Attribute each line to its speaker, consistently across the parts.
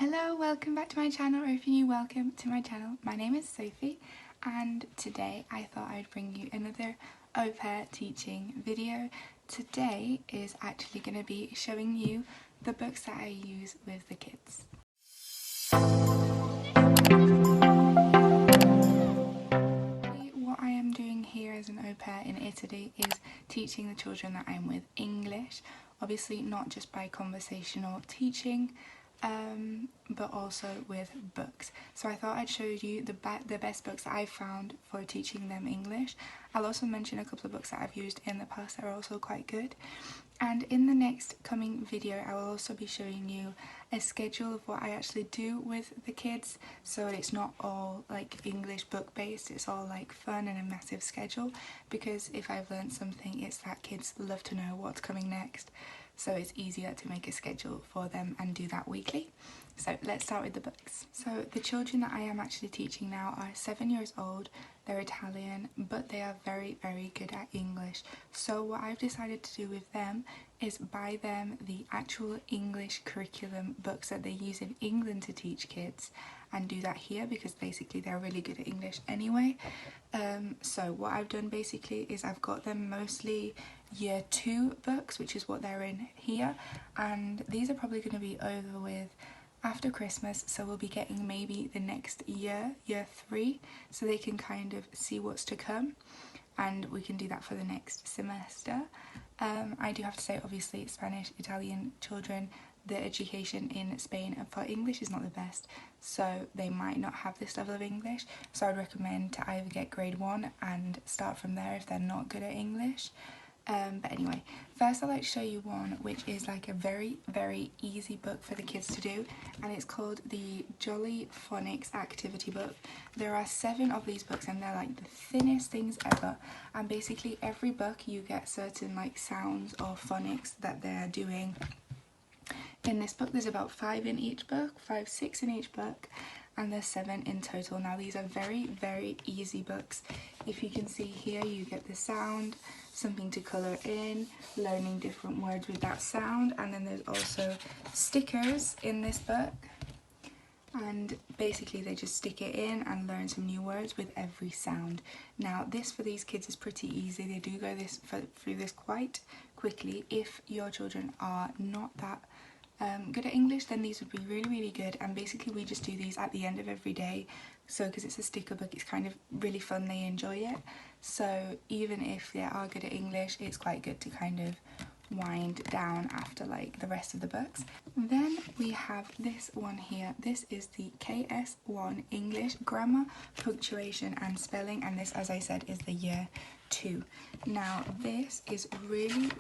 Speaker 1: Hello, welcome back to my channel, or if you're new, welcome to my channel. My name is Sophie and today I thought I'd bring you another au pair teaching video. Today is actually going to be showing you the books that I use with the kids. What I am doing here as an au pair in Italy is teaching the children that I'm with English, obviously not just by conversational teaching, but also with books. So I thought I'd show you the best books that I've found for teaching them English. I'll also mention a couple of books that I've used in the past that are also quite good. And in the next coming video I will also be showing you a schedule of what I actually do with the kids, so it's not all like English book based, it's all like fun and a massive schedule, because if I've learned something it's that kids love to know what's coming next, so it's easier to make a schedule for them and do that weekly. So let's start with the books. So the children that I am actually teaching now are 7 years old, they're Italian, but they are very good at English. So what I've decided to do with them is buy them the actual English curriculum books that they use in England to teach kids, and do that here because basically they're really good at English anyway. So what I've done basically is I've got them mostly year 2 books, which is what they're in here, and these are probably going to be over with after Christmas, so we'll be getting maybe the next year, year 3, so they can kind of see what's to come, and we can do that for the next semester. I do have to say, obviously Spanish, Italian children, the education in Spain for English is not the best, so they might not have this level of English, so I'd recommend to either get grade 1 and start from there if they're not good at English. But anyway, first I'd like to show you one which is like a very easy book for the kids to do, and it's called the Jolly Phonics activity book. There are 7 of these books and they're like the thinnest things ever, and basically every book you get certain like sounds or phonics that they're doing. In this book there's about 5 in each book, 6 in each book, and there's 7 in total. Now these are very easy books. If you can see here, you get the sound, something to colour in, learning different words with that sound, and then there's also stickers in this book, and basically they just stick it in and learn some new words with every sound. Now this for these kids is pretty easy, they do go through this quite quickly. If your children are not that good at English, then these would be really good, and basically we just do these at the end of every day, so because it's a sticker book it's kind of really fun, they enjoy it, so even if they are good at English it's quite good to kind of wind down after like the rest of the books. Then we have this one here. This is the KS1 English Grammar, Punctuation and Spelling, and this, as I said, is the year 2. Now this is really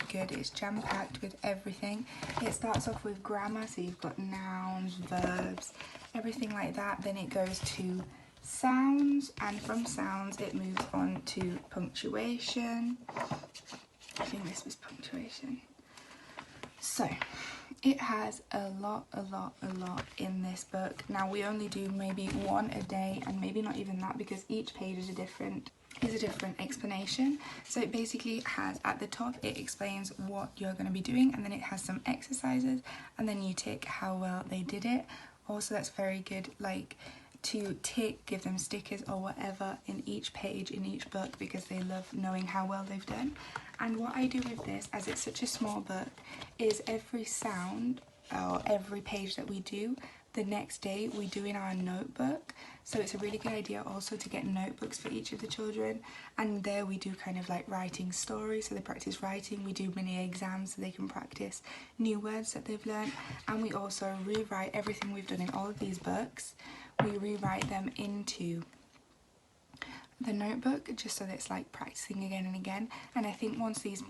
Speaker 1: good. It's jam-packed with everything. It starts off with grammar, so you've got nouns, verbs, everything like that. Then it goes to sounds, and from sounds it moves on to punctuation. I think this was punctuation. So it has a lot in this book. Now we only do maybe 1 a day, and maybe not even that, because each page is a different explanation. So it basically has, at the top it explains what you're going to be doing, and then it has some exercises, and then you tick how well they did it. Also that's very good, like to tick, give them stickers or whatever in each page in each book, because they love knowing how well they've done. And what I do with this, as it's such a small book, is every sound or every page that we do, the next day we do in our notebook. So it's a really good idea also to get notebooks for each of the children, and there we do kind of like writing stories, so they practice writing. We do mini exams so they can practice new words that they've learned, and we also rewrite everything we've done in all of these books. We rewrite them into the notebook just so that it's like practicing again and again. And I think once these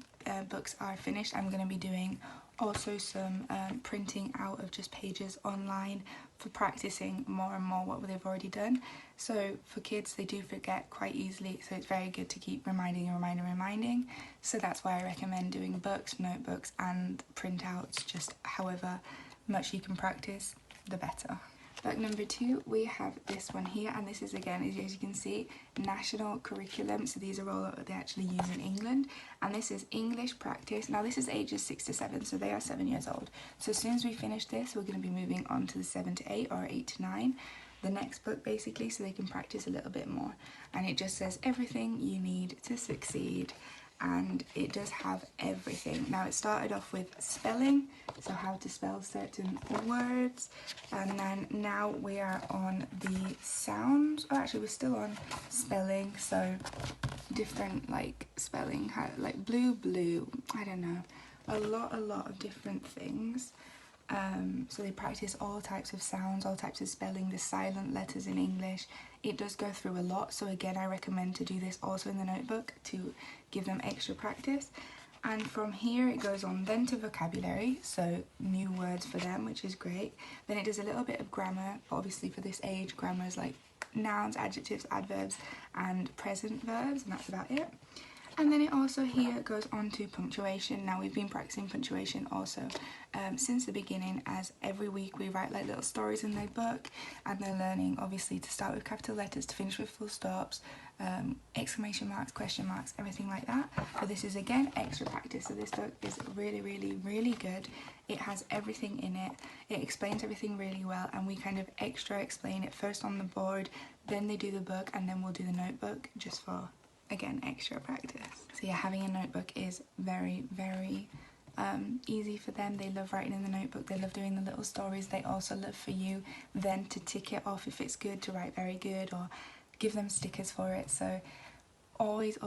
Speaker 1: books are finished I'm going to be doing also some printing out of just pages online for practicing more and more what they've already done. So for kids, they do forget quite easily, so it's very good to keep reminding. So that's why I recommend doing books, notebooks and printouts, just however much you can practice the better. Book number 2, we have this one here, and this is again, as you can see, national curriculum. So these are all that they actually use in England, and this is English practice. Now this is ages 6 to 7, so they are 7 years old. So as soon as we finish this, we're going to be moving on to the 7 to 8 or 8 to 9, the next book basically, so they can practice a little bit more. And it just says everything you need to succeed, and it does have everything. Now it started off with spelling, so how to spell certain words, and then now we are on the sounds. Oh, actually we're still on spelling, so different like spelling, how like blue, I don't know, a lot of different things. So they practice all types of sounds, all types of spelling, the silent letters in English. It does go through a lot, so again I recommend to do this also in the notebook to give them extra practice. And from here it goes on then to vocabulary, so new words for them, which is great. Then it does a little bit of grammar, but obviously for this age grammar is like nouns, adjectives, adverbs and present verbs, and that's about it. And then it also here goes on to punctuation. Now we've been practicing punctuation also since the beginning, as every week we write like little stories in their book, and they're learning obviously to start with capital letters, to finish with full stops, exclamation marks, question marks, everything like that. So this is again extra practice. So this book is really good. It has everything in it. It explains everything really well, and we kind of extra explain it first on the board, then they do the book, and then we'll do the notebook just for again extra practice. So yeah, having a notebook is very easy for them. They love writing in the notebook, they love doing the little stories. They also love for you then to tick it off if it's good, to write very good, or give them stickers for it. So always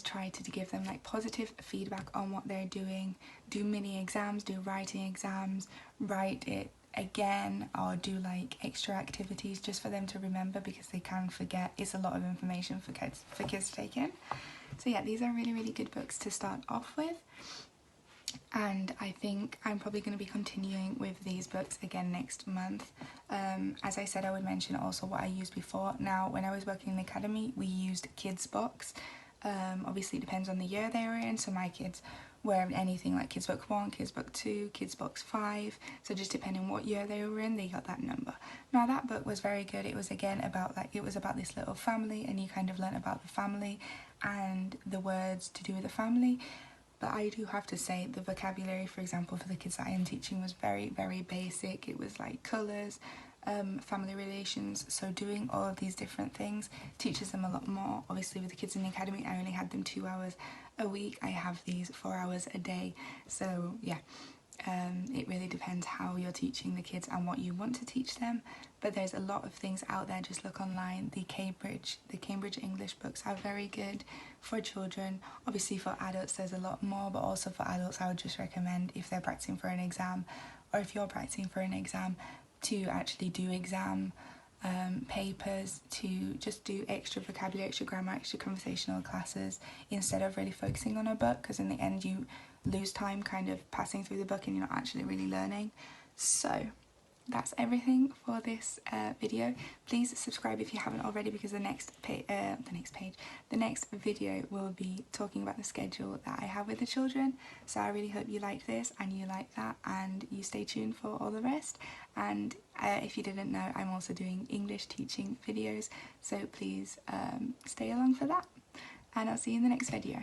Speaker 1: try to give them like positive feedback on what they're doing. Do mini exams, do writing exams, write it again, or do like extra activities just for them to remember, because they can forget. It's a lot of information for kids to take in. So yeah, these are really good books to start off with, and I think I'm probably going to be continuing with these books again next month. As I said, I would mention also what I used before. Now when I was working in the academy, we used Kids Box. Obviously it depends on the year they were in, so my kids were anything like Kids Book 1, Kids Book 2, Kids Box 5, so just depending what year they were in, they got that number. Now that book was very good. It was again about like, it was about this little family, and you kind of learn about the family and the words to do with the family. But I do have to say the vocabulary, for example, for the kids that I am teaching was very basic. It was like colours, family relations, so doing all of these different things teaches them a lot more. Obviously with the kids in the academy, I only had them 2 hours a week. I have these 4 hours a day, so yeah, it really depends how you're teaching the kids and what you want to teach them. But there's a lot of things out there. Just look online. The Cambridge English books are very good for children. Obviously for adults there's a lot more, but also for adults I would just recommend, if they're practicing for an exam, or if you're practicing for an exam, to actually do exam papers, to just do extra vocabulary, extra grammar, extra conversational classes, instead of really focusing on a book, because in the end you lose time kind of passing through the book and you're not actually really learning. So that's everything for this video. Please subscribe if you haven't already, because the next video will be talking about the schedule that I have with the children. So I really hope you like this and you like that, and you stay tuned for all the rest. And if you didn't know, I'm also doing English teaching videos, so please stay along for that, and I'll see you in the next video.